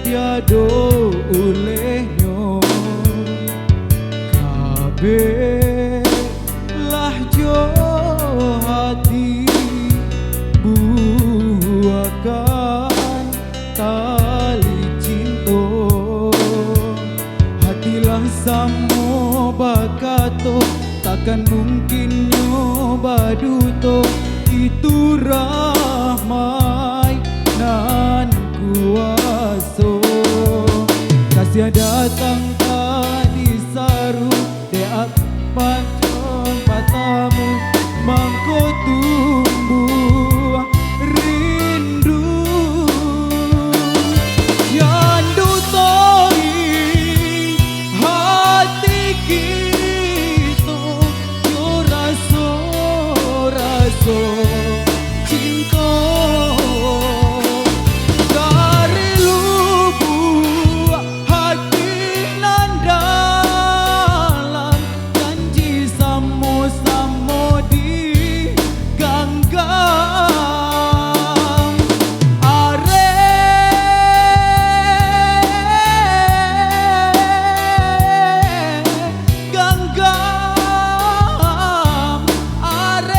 tiado ulehnya kabeh lah jo hati buahkan tali cinta hatilah samo bakato takkan mungkin nyoba duto itu rahmai nan kuaso kasih datang tadi saru deak pacong matamu mangko tumbuh rindu yandu toi hati kita yo raso cinta dari lubuk hati nan dalam janji samo-samo di ganggang are ganggang are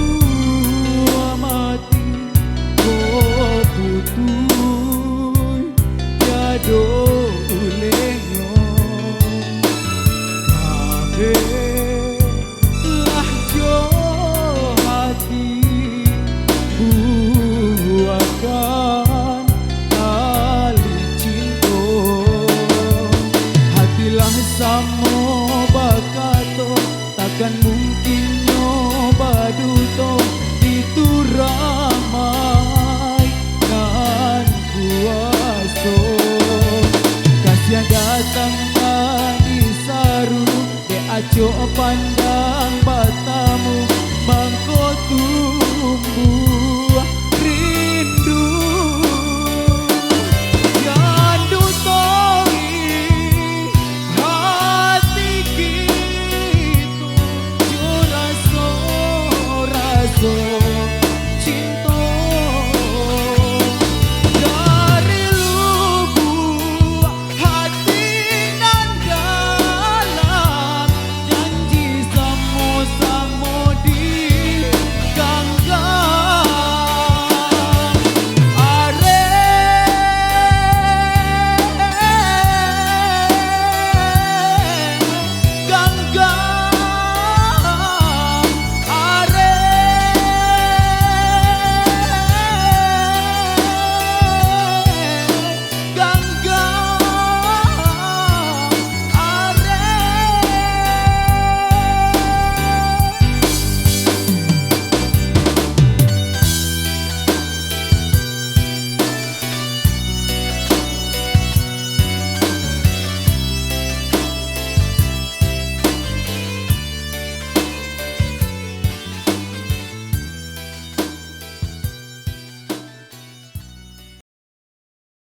buah mati kau tutui tiado ulehnya kabeh lah jo hati buahkan tali cinta hatilah samo bakato takkan mungkin nyoba duto itu ramai kan kuaso kasih datang tadi saru de aco pandang bata